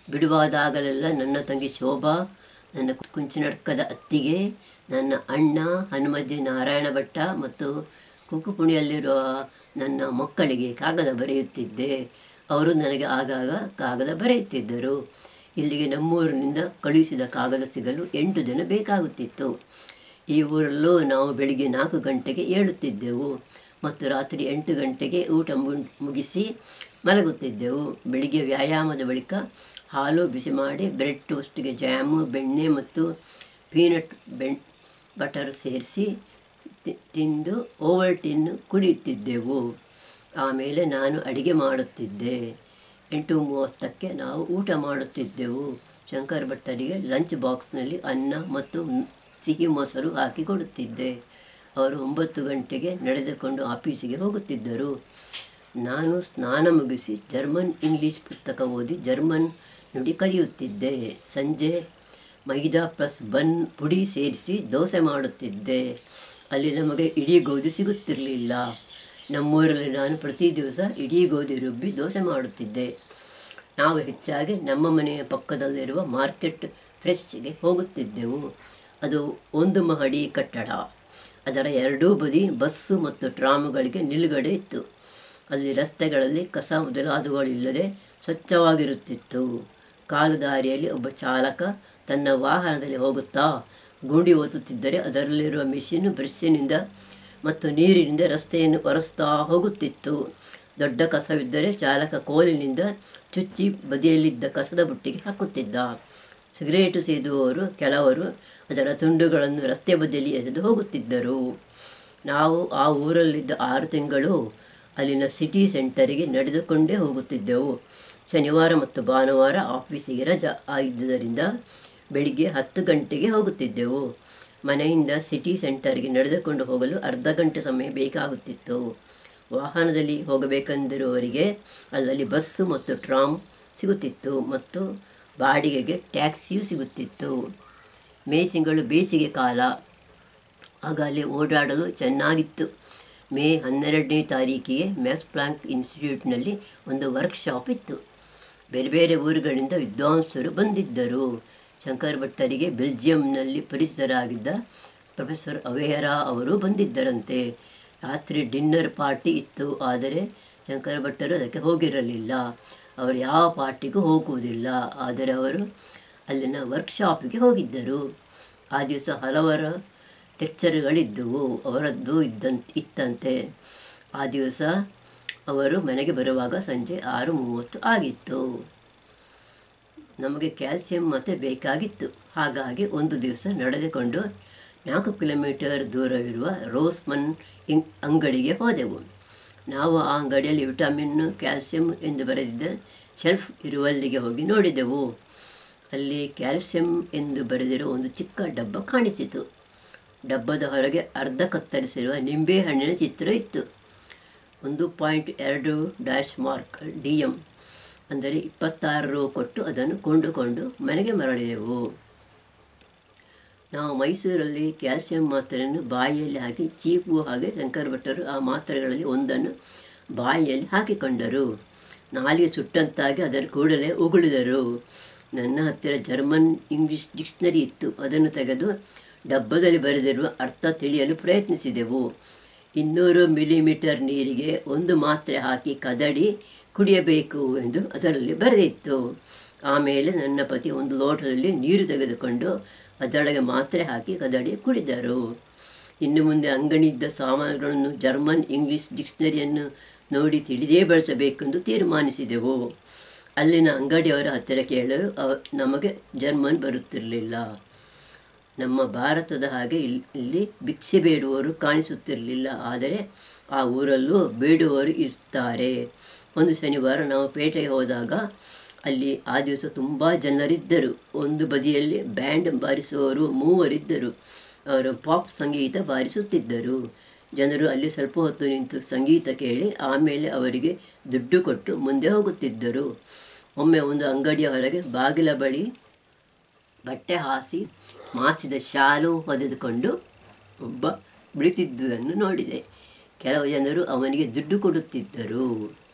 ಬಿಡುವಾದಾಗಲೆಲ್ಲ ನನ್ನ ತಂಗಿ ಶೋಭಾ, ನನ್ನ ಕುಂಚಿನಡ್ಕದ ಅತ್ತಿಗೆ, ನನ್ನ ಅಣ್ಣ ಹನುಮಜ್ಜಿ ನಾರಾಯಣ ಭಟ್ಟ ಮತ್ತು ಕುಕ್ಕುಪುಣಿಯಲ್ಲಿರುವ ನನ್ನ ಮಕ್ಕಳಿಗೆ ಕಾಗದ ಬರೆಯುತ್ತಿದ್ದೆ. ಅವರು ನನಗೆ ಆಗಾಗ ಕಾಗದ ಬರೆಯುತ್ತಿದ್ದರು. ಇಲ್ಲಿಗೆ ನಮ್ಮೂರಿನಿಂದ ಕಳುಹಿಸಿದ ಕಾಗದ ಸಿಗಲು 8 ದಿನ ಬೇಕಾಗುತ್ತಿತ್ತು. ಈ ಊರಲ್ಲೂ ನಾವು ಬೆಳಿಗ್ಗೆ 4 ಗಂಟೆಗೆ ಏಳುತ್ತಿದ್ದೆವು ಮತ್ತು ರಾತ್ರಿ 8 ಗಂಟೆಗೆ ಊಟ ಮುಗಿಸಿ ಮಲಗುತ್ತಿದ್ದೆವು. ಬೆಳಿಗ್ಗೆ ವ್ಯಾಯಾಮದ ಬಳಿಕ ಹಾಲು ಬಿಸಿ ಮಾಡಿ ಬ್ರೆಡ್ ಟೋಸ್ಟ್ಗೆ ಜಾಮು, ಬೆಣ್ಣೆ ಮತ್ತು ಪೀನಟ್ ಬಟರ್ ಸೇರಿಸಿ ತಿಂದು ಓವಲ್ಟೀನ್ ಕುಡಿಯುತ್ತಿದ್ದೆವು. ಆಮೇಲೆ ನಾನು ಅಡಿಗೆ ಮಾಡುತ್ತಿದ್ದೆ. 8:30ಕ್ಕೆ ನಾವು ಊಟ ಮಾಡುತ್ತಿದ್ದೆವು. ಶಂಕರ್ ಭಟ್ಟರಿಗೆ ಲಂಚ್ ಬಾಕ್ಸ್ನಲ್ಲಿ ಅನ್ನ ಮತ್ತು ಸಿಹಿ ಮೊಸರು ಹಾಕಿ ಕೊಡುತ್ತಿದ್ದೆ. ಅವರು 9 ಗಂಟೆಗೆ ನಡೆದುಕೊಂಡು ಆಫೀಸಿಗೆ ಹೋಗುತ್ತಿದ್ದರು. ನಾನು ಸ್ನಾನ ಮುಗಿಸಿ ಜರ್ಮನ್ ಇಂಗ್ಲೀಷ್ ಪುಸ್ತಕ ಓದಿ ಜರ್ಮನ್ ನುಡಿ ಕಲಿಯುತ್ತಿದ್ದೆ. ಸಂಜೆ ಮೈದಾ ಪ್ಲಸ್ ಬನ್ ಪುಡಿ ಸೇರಿಸಿ ದೋಸೆ ಮಾಡುತ್ತಿದ್ದೆ. ಅಲ್ಲಿ ನಮಗೆ ಇಡೀ ಗೋಧಿ ಸಿಗುತ್ತಿರಲಿಲ್ಲ. ನಮ್ಮೂರಲ್ಲಿ ನಾನು ಪ್ರತಿ ದಿವಸ ಇಡೀ ಗೋಧಿ ರುಬ್ಬಿ ದೋಸೆ ಮಾಡುತ್ತಿದ್ದೆ. ನಾವು ಹೆಚ್ಚಾಗಿ ನಮ್ಮ ಮನೆಯ ಪಕ್ಕದಲ್ಲಿರುವ ಮಾರ್ಕೆಟ್ ಫ್ರೆಶ್ಗೆ ಹೋಗುತ್ತಿದ್ದೆವು. ಅದು 1 ಮಹಡಿ ಕಟ್ಟಡ. ಅದರ ಎರಡೂ ಬದಿ ಬಸ್ಸು ಮತ್ತು ಟ್ರಾಮುಗಳಿಗೆ ನಿಲುಗಡೆ ಇತ್ತು. ಅಲ್ಲಿ ರಸ್ತೆಗಳಲ್ಲಿ ಕಸ ಮೊದಲಾದವುಗಳಿಲ್ಲದೆ ಸ್ವಚ್ಛವಾಗಿರುತ್ತಿತ್ತು. ಕಾಲುದಾರಿಯಲ್ಲಿ ಒಬ್ಬ ಚಾಲಕ ತನ್ನ ವಾಹನದಲ್ಲಿ ಹೋಗುತ್ತಾ ಗುಂಡಿ ಒತ್ತುತ್ತಿದ್ದರೆ ಅದರಲ್ಲಿರುವ ಮಿಷಿನ್ ಬ್ರಷ್ನಿಂದ ಮತ್ತು ನೀರಿನಿಂದ ರಸ್ತೆಯನ್ನು ಒರೆಸ್ತಾ ಹೋಗುತ್ತಿತ್ತು. ದೊಡ್ಡ ಕಸವಿದ್ದರೆ ಚಾಲಕ ಕೋಲಿನಿಂದ ಚುಚ್ಚಿ ಬದಿಯಲ್ಲಿದ್ದ ಕಸದ ಬುಟ್ಟಿಗೆ ಹಾಕುತ್ತಿದ್ದ. ಸಿಗರೇಟು ಸೇದುವವರು ಕೆಲವರು ಅದರ ತುಂಡುಗಳನ್ನು ರಸ್ತೆ ಬದಿಯಲ್ಲಿ ಎಸೆದು ಹೋಗುತ್ತಿದ್ದರು. ನಾವು ಆ ಊರಲ್ಲಿದ್ದ 6 ತಿಂಗಳು ಅಲ್ಲಿನ ಸಿಟಿ ಸೆಂಟರಿಗೆ ನಡೆದುಕೊಂಡೇ ಹೋಗುತ್ತಿದ್ದೆವು. ಶನಿವಾರ ಮತ್ತು ಭಾನುವಾರ ಆಫೀಸಿಗೆ ರಜಾ ಆಗಿದ್ದುದರಿಂದ ಬೆಳಿಗ್ಗೆ 10 ಗಂಟೆಗೆ ಹೋಗುತ್ತಿದ್ದೆವು. ಮನೆಯಿಂದ ಸಿಟಿ ಸೆಂಟರ್ಗೆ ನಡೆದುಕೊಂಡು ಹೋಗಲು ಅರ್ಧ ಗಂಟೆ ಸಮಯ ಬೇಕಾಗುತ್ತಿತ್ತು. ವಾಹನದಲ್ಲಿ ಹೋಗಬೇಕೆಂದಿರುವವರಿಗೆ ಅಲ್ಲಲ್ಲಿ ಬಸ್ಸು ಮತ್ತು ಟ್ರಾಮ್ ಸಿಗುತ್ತಿತ್ತು ಮತ್ತು ಬಾಡಿಗೆಗೆ ಟ್ಯಾಕ್ಸಿಯೂ ಸಿಗುತ್ತಿತ್ತು. ಮೇ ತಿಂಗಳು ಬೇಸಿಗೆ ಕಾಲ. ಆಗ ಅಲ್ಲಿ ಓಡಾಡಲು ಚೆನ್ನಾಗಿತ್ತು. ಮೇ 12ನೇ ತಾರೀಕಿಗೆ ಮ್ಯಾಕ್ಸ್ ಪ್ಲಾಂಕ್ ಇನ್ಸ್ಟಿಟ್ಯೂಟ್ನಲ್ಲಿ ಒಂದು ವರ್ಕ್ಶಾಪ್ ಇತ್ತು. ಬೇರೆ ಬೇರೆ ಊರುಗಳಿಂದ ವಿದ್ವಾಂಸರು ಬಂದಿದ್ದರು. ಶಂಕರ್ ಭಟ್ಟರಿಗೆ ಬೆಲ್ಜಿಯಂನಲ್ಲಿ ಪರಿಚಿತರಾಗಿದ್ದ ಪ್ರೊಫೆಸರ್ ಅವೇರಾ ಅವರು ಬಂದಿದ್ದರಂತೆ. ರಾತ್ರಿ ಡಿನ್ನರ್ ಪಾರ್ಟಿ ಇತ್ತು. ಆದರೆ ಶಂಕರ್ ಭಟ್ಟರು ಅದಕ್ಕೆ ಹೋಗಿರಲಿಲ್ಲ. ಅವರು ಯಾವ ಪಾರ್ಟಿಗೂ ಹೋಗುವುದಿಲ್ಲ. ಆದರೆ ಅವರು ಅಲ್ಲಿನ ವರ್ಕ್ಶಾಪಿಗೆ ಹೋಗಿದ್ದರು. ಆ ದಿವಸ ಹಲವರ ಲೆಕ್ಚರ್ಗಳಿದ್ದವು. ಅವರದ್ದು ಇತ್ತಂತೆ. ಆ ದಿವಸ ಅವರು ಮನೆಗೆ ಬರುವಾಗ ಸಂಜೆ 6:30 ಆಗಿತ್ತು. ನಮಗೆ ಕ್ಯಾಲ್ಸಿಯಂ ಮತ್ತೆ ಬೇಕಾಗಿತ್ತು. ಹಾಗಾಗಿ ಒಂದು ದಿವಸ ನಡೆದುಕೊಂಡು 4 ಕಿಲೋಮೀಟರ್ ದೂರವಿರುವ ರೋಸ್ಮನ್ ಅಂಗಡಿಗೆ ಹೋದೆವು. ನಾವು ಆ ಅಂಗಡಿಯಲ್ಲಿ ವಿಟಮಿನ್, ಕ್ಯಾಲ್ಸಿಯಂ ಎಂದು ಬರೆದಿದ್ದ ಶೆಲ್ಫ್ ಇರುವಲ್ಲಿಗೆ ಹೋಗಿ ನೋಡಿದೆವು. ಅಲ್ಲಿ ಕ್ಯಾಲ್ಸಿಯಂ ಎಂದು ಬರೆದಿರುವ ಒಂದು ಚಿಕ್ಕ ಡಬ್ಬ ಕಾಣಿಸಿತು. ಡಬ್ಬದ ಹೊರಗೆ ಅರ್ಧ ಕತ್ತರಿಸಿರುವ ನಿಂಬೆಹಣ್ಣಿನ ಚಿತ್ರ ಇತ್ತು. 1.2 DM ಅಂದರೆ 26 ರೂ ಕೊಟ್ಟು ಅದನ್ನು ಕೊಂಡುಕೊಂಡು ಮನೆಗೆ ಮರಳಿದೆವು. ನಾವು ಮೈಸೂರಲ್ಲಿ ಕ್ಯಾಲ್ಸಿಯಂ ಮಾತ್ರೆಯನ್ನು ಬಾಯಿಯಲ್ಲಿ ಹಾಕಿ ಚೀಪುವ ಹಾಗೆ ಶಂಕರ್ ಭಟ್ಟರು ಆ ಮಾತ್ರೆಗಳಲ್ಲಿ ಒಂದನ್ನು ಬಾಯಿಯಲ್ಲಿ ಹಾಕಿಕೊಂಡರು. ನಾಲಿಗೆ ಸುಟ್ಟಂತಾಗಿ ಅದರ ಕೂಡಲೇ ಉಗುಳಿದರು. ನನ್ನ ಹತ್ತಿರ ಜರ್ಮನ್ ಇಂಗ್ಲೀಷ್ ಡಿಕ್ಷನರಿ ಇತ್ತು. ಅದನ್ನು ತೆಗೆದು ಡಬ್ಬದಲ್ಲಿ ಬರೆದಿರುವ ಅರ್ಥ ತಿಳಿಯಲು ಪ್ರಯತ್ನಿಸಿದೆವು. 200 ಮಿಲಿಮೀಟರ್ ನೀರಿಗೆ 1 ಮಾತ್ರೆ ಹಾಕಿ ಕದಡಿ ಕುಡಿಯಬೇಕು ಎಂದು ಅದರಲ್ಲಿ ಬರೆದಿತ್ತು. ಆಮೇಲೆ ನನ್ನ ಪತಿ ಒಂದು ಲೋಟದಲ್ಲಿ ನೀರು ತೆಗೆದುಕೊಂಡು ಅದರೊಳಗೆ ಮಾತ್ರೆ ಹಾಕಿ ಕದಡಿ ಕುಡಿದರು. ಇನ್ನು ಮುಂದೆ ಅಂಗಡಿಯಿದ್ದ ಸಾಮಾನುಗಳನ್ನು ಜರ್ಮನ್ ಇಂಗ್ಲೀಷ್ ಡಿಕ್ಷನರಿಯನ್ನು ನೋಡಿ ತಿಳಿದೇ ಬಳಸಬೇಕೆಂದು ತೀರ್ಮಾನಿಸಿದೆವು. ಅಲ್ಲಿನ ಅಂಗಡಿಯವರ ಹತ್ತಿರ ಕೇಳಲು ನಮಗೆ ಜರ್ಮನ್ ಬರುತ್ತಿರಲಿಲ್ಲ. ನಮ್ಮ ಭಾರತದ ಹಾಗೆ ಇಲ್ಲಿ ಭಿಕ್ಷೆ ಬೇಡುವವರು ಕಾಣಿಸುತ್ತಿರಲಿಲ್ಲ. ಆದರೆ ಆ ಊರಲ್ಲೂ ಬೇಡುವವರು ಇರ್ತಾರೆ. ಒಂದು ಶನಿವಾರ ನಾವು ಪೇಟೆಗೆ ಹೋದಾಗ ಅಲ್ಲಿ ಆ ದಿವಸ ತುಂಬ ಜನರಿದ್ದರು. ಒಂದು ಬದಿಯಲ್ಲಿ ಬ್ಯಾಂಡ್ ಬಾರಿಸುವವರು 3 ಇದ್ದರು. ಅವರು ಪಾಪ್ ಸಂಗೀತ ಬಾರಿಸುತ್ತಿದ್ದರು. ಜನರು ಅಲ್ಲಿ ಸ್ವಲ್ಪ ಹೊತ್ತು ನಿಂತು ಸಂಗೀತ ಕೇಳಿ ಆಮೇಲೆ ಅವರಿಗೆ ದುಡ್ಡು ಕೊಟ್ಟು ಮುಂದೆ ಹೋಗುತ್ತಿದ್ದರು. ಒಮ್ಮೆ ಒಂದು ಅಂಗಡಿಯ ಹೊರಗೆ ಬಾಗಿಲ ಬಳಿ ಬಟ್ಟೆ ಹಾಸಿ ಮಾಸಿದ ಶಾಲು ಹೊದೆದುಕೊಂಡು ಒಬ್ಬ ಕುಳಿತಿದ್ದುದನ್ನು ನೋಡಿದೆ. ಕೆಲವು ಜನರು ಅವನಿಗೆ ದುಡ್ಡು ಕೊಡುತ್ತಿದ್ದರು.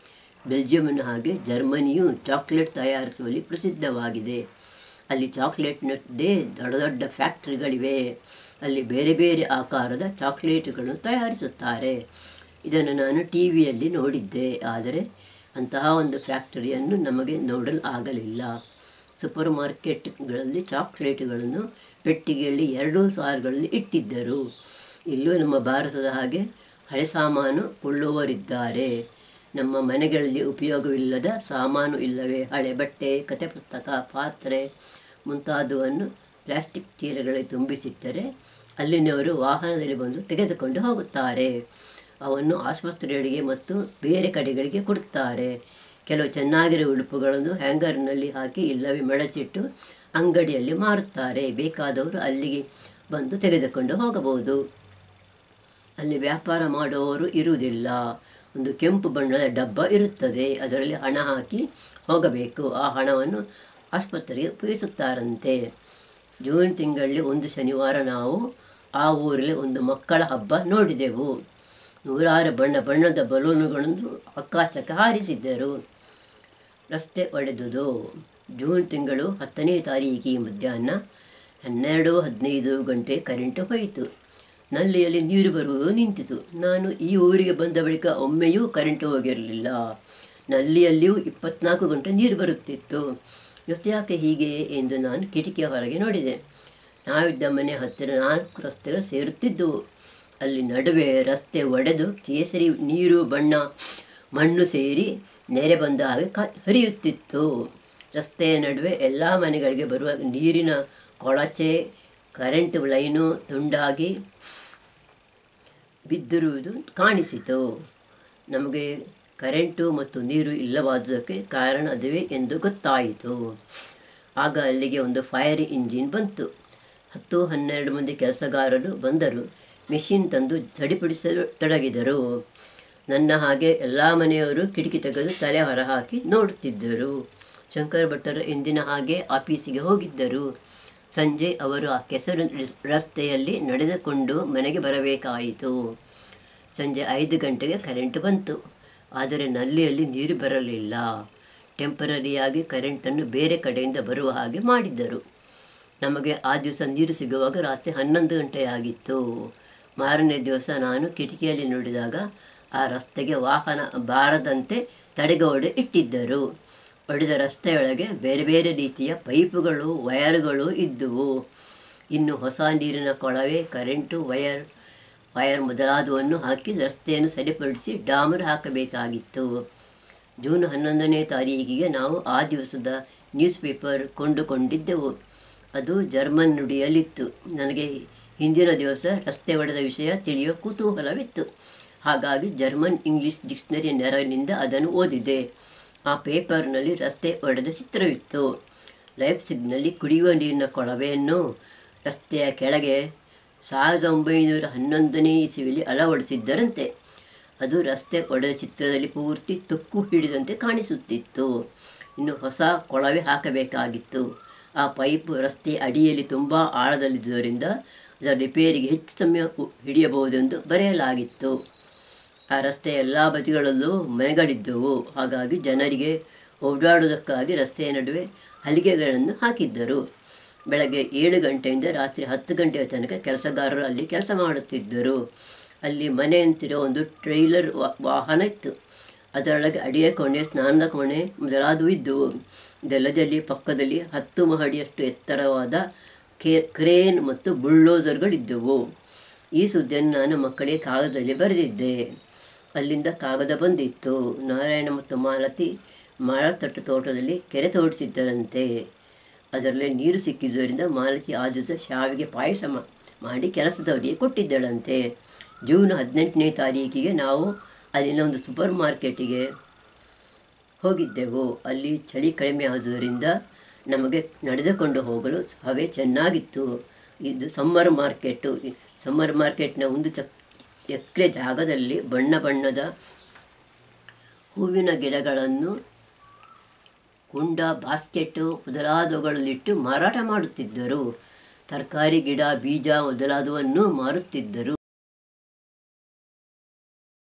ಬೆಲ್ಜಿಯಂನ ಹಾಗೆ ಜರ್ಮನಿಯು ಚಾಕ್ಲೇಟ್ ತಯಾರಿಸುವಲ್ಲಿ ಪ್ರಸಿದ್ಧವಾಗಿದೆ. ಅಲ್ಲಿ ಚಾಕ್ಲೇಟ್ನದ್ದೇ ದೊಡ್ಡ ದೊಡ್ಡ ಫ್ಯಾಕ್ಟ್ರಿಗಳಿವೆ. ಅಲ್ಲಿ ಬೇರೆ ಬೇರೆ ಆಕಾರದ ಚಾಕ್ಲೇಟುಗಳನ್ನು ತಯಾರಿಸುತ್ತಾರೆ. ಇದನ್ನು ನಾನು ಟಿ ವಿಯಲ್ಲಿ ನೋಡಿದ್ದೆ. ಆದರೆ ಅಂತಹ ಒಂದು ಫ್ಯಾಕ್ಟರಿಯನ್ನು ನಮಗೆ ನೋಡಲು ಆಗಲಿಲ್ಲ. ಸೂಪರ್ ಮಾರ್ಕೆಟ್ಗಳಲ್ಲಿ ಚಾಕ್ಲೇಟುಗಳನ್ನು ಪೆಟ್ಟಿಗೆಯಲ್ಲಿ 2 ಸಾಲುಗಳಲ್ಲಿ ಇಟ್ಟಿದ್ದರು. ಇಲ್ಲೂ ನಮ್ಮ ಭಾರತದ ಹಾಗೆ ಹಳೆ ಸಾಮಾನು ಕೊಳ್ಳುವವರಿದ್ದಾರೆ. ನಮ್ಮ ಮನೆಗಳಲ್ಲಿ ಉಪಯೋಗವಿಲ್ಲದ ಸಾಮಾನು ಇಲ್ಲವೇ ಹಳೆ ಬಟ್ಟೆ, ಕಥೆ ಪುಸ್ತಕ, ಪಾತ್ರೆ ಮುಂತಾದವನ್ನು ಪ್ಲಾಸ್ಟಿಕ್ ಚೀಲಗಳಲ್ಲಿ ತುಂಬಿಸಿಟ್ಟರೆ ಅಲ್ಲಿನವರು ವಾಹನದಲ್ಲಿ ಬಂದು ತೆಗೆದುಕೊಂಡು ಹೋಗುತ್ತಾರೆ. ಅವನ್ನು ಆಸ್ಪತ್ರೆಗಳಿಗೆ ಮತ್ತು ಬೇರೆ ಕಡೆಗಳಿಗೆ ಕೊಡುತ್ತಾರೆ. ಕೆಲವು ಚೆನ್ನಾಗಿರುವ ಉಡುಪುಗಳನ್ನು ಹ್ಯಾಂಗರ್ನಲ್ಲಿ ಹಾಕಿ ಇಲ್ಲವೇ ಮಡಚಿಟ್ಟು ಅಂಗಡಿಯಲ್ಲಿ ಮಾರುತ್ತಾರೆ. ಬೇಕಾದವರು ಅಲ್ಲಿಗೆ ಬಂದು ತೆಗೆದುಕೊಂಡು ಹೋಗಬಹುದು. ಅಲ್ಲಿ ವ್ಯಾಪಾರ ಮಾಡುವವರು ಇರುವುದಿಲ್ಲ. ಒಂದು ಕೆಂಪು ಬಣ್ಣದ ಡಬ್ಬ ಇರುತ್ತದೆ. ಅದರಲ್ಲಿ ಹಣ ಹಾಕಿ ಹೋಗಬೇಕು. ಆ ಹಣವನ್ನು ಆಸ್ಪತ್ರೆಗೆ ಉಪಯೋಗಿಸುತ್ತಾರಂತೆ. ಜೂನ್ ತಿಂಗಳಲ್ಲಿ ಒಂದು ಶನಿವಾರ ನಾವು ಆ ಊರಲ್ಲಿ ಒಂದು ಮಕ್ಕಳ ಹಬ್ಬ ನೋಡಿದೆವು. 100 ಬಣ್ಣ ಬಣ್ಣದ ಬಲೂನುಗಳನ್ನು ಆಕಾಶಕ್ಕೆ ಹಾರಿಸಿದ್ದರು. ರಸ್ತೆ ಒಡೆದುದು. ಜೂನ್ ತಿಂಗಳು 10ನೇ ತಾರೀಕಿಗೆ ಮಧ್ಯಾಹ್ನ 12:15 ಗಂಟೆ ಕರೆಂಟು ಹೋಯಿತು. ನಲ್ಲಿಯಲ್ಲಿ ನೀರು ಬರುವುದು ನಿಂತಿತು. ನಾನು ಈ ಊರಿಗೆ ಬಂದ ಬಳಿಕ ಒಮ್ಮೆಯೂ ಕರೆಂಟು ಹೋಗಿರಲಿಲ್ಲ. ನಲ್ಲಿಯಲ್ಲಿಯೂ 24 ಗಂಟೆ ನೀರು ಬರುತ್ತಿತ್ತು. ಯಾಕೆ ಹೀಗೆ ಎಂದು ನಾನು ಕಿಟಕಿಯ ಹೊರಗೆ ನೋಡಿದೆ. ನಾವಿದ್ದ ಮನೆ ಹತ್ತಿರ 4 ರಸ್ತೆಗಳು ಸೇರುತ್ತಿದ್ದವು. ಅಲ್ಲಿ ನಡುವೆ ರಸ್ತೆ ಒಡೆದು ಕೇಸರಿ ನೀರು ಮಣ್ಣು ಸೇರಿ ನೆರೆ ಬಂದ ಹಾಗೆ ಹರಿಯುತ್ತಿತ್ತು. ರಸ್ತೆಯ ನಡುವೆ ಎಲ್ಲ ಮನೆಗಳಿಗೆ ಬರುವ ನೀರಿನ ಕೊಳಚೆ, ಕರೆಂಟ್ ಲೈನು ತುಂಡಾಗಿ ಬಿದ್ದಿರುವುದು ಕಾಣಿಸಿತು. ನಮಗೆ ಕರೆಂಟು ಮತ್ತು ನೀರು ಇಲ್ಲವಾದುದಕ್ಕೆ ಕಾರಣ ಅದುವೇ ಎಂದು ಗೊತ್ತಾಯಿತು. ಆಗ ಅಲ್ಲಿಗೆ ಒಂದು ಫೈರ್ ಇಂಜಿನ್ ಬಂತು. 10-12 ಮಂದಿ ಕೆಲಸಗಾರರು ಬಂದರು. ಮೆಷಿನ್ ತಂದು ಸರಿಪಡಿಸಲು ತೊಡಗಿದರು. ನನ್ನ ಹಾಗೆ ಎಲ್ಲ ಮನೆಯವರು ಕಿಟಕಿ ತೆಗೆದು ತಲೆ ಹೊರಹಾಕಿ ನೋಡುತ್ತಿದ್ದರು. ಶಂಕರ ಭಟ್ಟರು ಎಂದಿನ ಹಾಗೆ ಆಫೀಸಿಗೆ ಹೋಗಿದ್ದರು. ಸಂಜೆ ಅವರು ಆ ಕೆಸರು ರಸ್ತೆಯಲ್ಲಿ ನಡೆದುಕೊಂಡು ಮನೆಗೆ ಬರಬೇಕಾಯಿತು. ಸಂಜೆ 5 ಗಂಟೆಗೆ ಕರೆಂಟ್ ಬಂತು. ಆದರೆ ನಲ್ಲಿಯಲ್ಲಿ ನೀರು ಬರಲಿಲ್ಲ. ಟೆಂಪರರಿಯಾಗಿ ಕರೆಂಟನ್ನು ಬೇರೆ ಕಡೆಯಿಂದ ಬರುವ ಹಾಗೆ ಮಾಡಿದ್ದರು. ನಮಗೆ ಆ ದಿವಸ ನೀರು ಸಿಗುವಾಗ ರಾತ್ರಿ 11 ಗಂಟೆಯಾಗಿತ್ತು. ಮಾರನೇ ದಿವಸ ನಾನು ಕಿಟಕಿಯಲ್ಲಿ ನೋಡಿದಾಗ ಆ ರಸ್ತೆಗೆ ವಾಹನ ಬಾರದಂತೆ ತಡೆಗೋಡೆ ಇಟ್ಟಿದ್ದರು. ಒಡೆದ ರಸ್ತೆಯೊಳಗೆ ಬೇರೆ ಬೇರೆ ರೀತಿಯ ಪೈಪುಗಳು, ವಯರ್ಗಳು ಇದ್ದುವು. ಇನ್ನು ಹೊಸ ನೀರಿನ ಕೊಳವೆ, ಕರೆಂಟು ವಯರ್ ಮೊದಲಾದವನ್ನು ಹಾಕಿ ರಸ್ತೆಯನ್ನು ಸರಿಪಡಿಸಿ ಡಾಮರ್ ಹಾಕಬೇಕಾಗಿತ್ತು. ಜೂನ್ 11ನೇ ತಾರೀಕಿಗೆ ನಾವು ಆ ದಿವಸದ ನ್ಯೂಸ್ ಪೇಪರ್ ಕೊಂಡುಕೊಂಡಿದ್ದೆವು. ಅದು ಜರ್ಮನ್ ನುಡಿಯಲ್ಲಿತ್ತು. ನನಗೆ ಹಿಂದಿನ ದಿವಸ ರಸ್ತೆ ಒಡೆದ ವಿಷಯ ತಿಳಿಯುವ ಕುತೂಹಲವಿತ್ತು. ಹಾಗಾಗಿ ಜರ್ಮನ್ ಇಂಗ್ಲಿಷ್ ಡಿಕ್ಷನರಿ ನೆರವಿನಿಂದ ಅದನ್ನು ಓದಿದೆ. ಆ ಪೇಪರ್ನಲ್ಲಿ ರಸ್ತೆ ಒಡೆದ ಚಿತ್ರವಿತ್ತು. ಲೈಪ್ಸಿಗ್ನಲ್ಲಿ ಕುಡಿಯುವ ನೀರಿನ ಕೊಳವೆಯನ್ನು ರಸ್ತೆಯ ಕೆಳಗೆ 1911ನೇ ಇಸವಿಯಲ್ಲಿ ಅಳವಡಿಸಿದ್ದರಂತೆ. ಅದು ರಸ್ತೆ ಒಡೆದ ಚಿತ್ರದಲ್ಲಿ ಪೂರ್ತಿ ತುಕ್ಕು ಹಿಡಿದಂತೆ ಕಾಣಿಸುತ್ತಿತ್ತು. ಇನ್ನು ಹೊಸ ಕೊಳವೆ ಹಾಕಬೇಕಾಗಿತ್ತು. ಆ ಪೈಪು ರಸ್ತೆಯ ಅಡಿಯಲ್ಲಿ ತುಂಬ ಆಳದಲ್ಲಿದ್ದುದರಿಂದ ಅದರ ರಿಪೇರಿಗೆ ಹೆಚ್ಚು ಸಮಯ ಹಿಡಿಯಬಹುದೆಂದು ಬರೆಯಲಾಗಿತ್ತು. ಆ ರಸ್ತೆಯ ಎಲ್ಲ ಬದಿಗಳಲ್ಲೂ ಮನೆಗಳಿದ್ದವು. ಹಾಗಾಗಿ ಜನರಿಗೆ ಓಡಾಡುವುದಕ್ಕಾಗಿ ರಸ್ತೆಯ ನಡುವೆ ಹಲಿಗೆಗಳನ್ನು ಹಾಕಿದ್ದರು. ಬೆಳಗ್ಗೆ 7 ಗಂಟೆಯಿಂದ ರಾತ್ರಿ 10 ಗಂಟೆಯ ತನಕ ಕೆಲಸಗಾರರು ಅಲ್ಲಿ ಕೆಲಸ ಮಾಡುತ್ತಿದ್ದರು. ಅಲ್ಲಿ ಮನೆಯಂತಿರೋ ಒಂದು ಟ್ರೈಲರ್ ವಾಹನ ಇತ್ತು. ಅದರೊಳಗೆ ಅಡಿಗೆ ಕೋಣೆ, ಸ್ನಾನದ ಕೋಣೆ ಮೊದಲಾದವು ಇದ್ದವು. ಇದಲ್ಲದೆ ಪಕ್ಕದಲ್ಲಿ 10 ಮಹಡಿಯಷ್ಟು ಎತ್ತರವಾದ ಕ್ರೇನ್ ಮತ್ತು ಬುಲ್ಡೋಸರ್ಗಳಿದ್ದವು. ಈ ಸುದ್ದಿಯನ್ನು ನಾನು ಮಕ್ಕಳಿಗೆ ಕಾಗದದಲ್ಲಿ ಬರೆದಿದ್ದೆ. ಅಲ್ಲಿಂದ ಕಾಗದ ಬಂದಿತ್ತು. ನಾರಾಯಣ ಮತ್ತು ಮಾಲತಿ ಮಾಳತಟ್ಟು ತೋಟದಲ್ಲಿ ಕೆರೆ ತೋಡಿಸಿದ್ದರಂತೆ. ಅದರಲ್ಲಿ ನೀರು ಸಿಕ್ಕಿದ್ದರಿಂದ ಮಾಲತಿ ಆ ದಿವಸ ಶಾವಿಗೆ ಪಾಯಸ ಮಾಡಿ ಕೆಲಸದವರಿಗೆ ಕೊಟ್ಟಿದ್ದಳಂತೆ. ಜೂನ್ 18ನೇ ತಾರೀಕಿಗೆ ನಾವು ಅಲ್ಲಿನ ಒಂದು ಸೂಪರ್ ಮಾರ್ಕೆಟಿಗೆ ಹೋಗಿದ್ದೆವು. ಅಲ್ಲಿ ಚಳಿ ಕಡಿಮೆ ಆದುದರಿಂದ ನಮಗೆ ನಡೆದುಕೊಂಡು ಹೋಗಲು ಹವೆ ಚೆನ್ನಾಗಿತ್ತು. ಇದು ಸಮ್ಮರ್ ಮಾರ್ಕೆಟು. ಸಮ್ಮರ್ ಮಾರ್ಕೆಟ್ನ 1 ಎಕರೆ ಜಾಗದಲ್ಲಿ ಬಣ್ಣ ಬಣ್ಣದ ಹೂವಿನ ಗಿಡಗಳನ್ನು ಕುಂಡ, ಬಾಸ್ಕೆಟು ಮೊದಲಾದವುಗಳಲ್ಲಿಟ್ಟು ಮಾರಾಟ ಮಾಡುತ್ತಿದ್ದರು. ತರಕಾರಿ ಗಿಡ, ಬೀಜ ಮೊದಲಾದವನ್ನು ಮಾರುತ್ತಿದ್ದರು.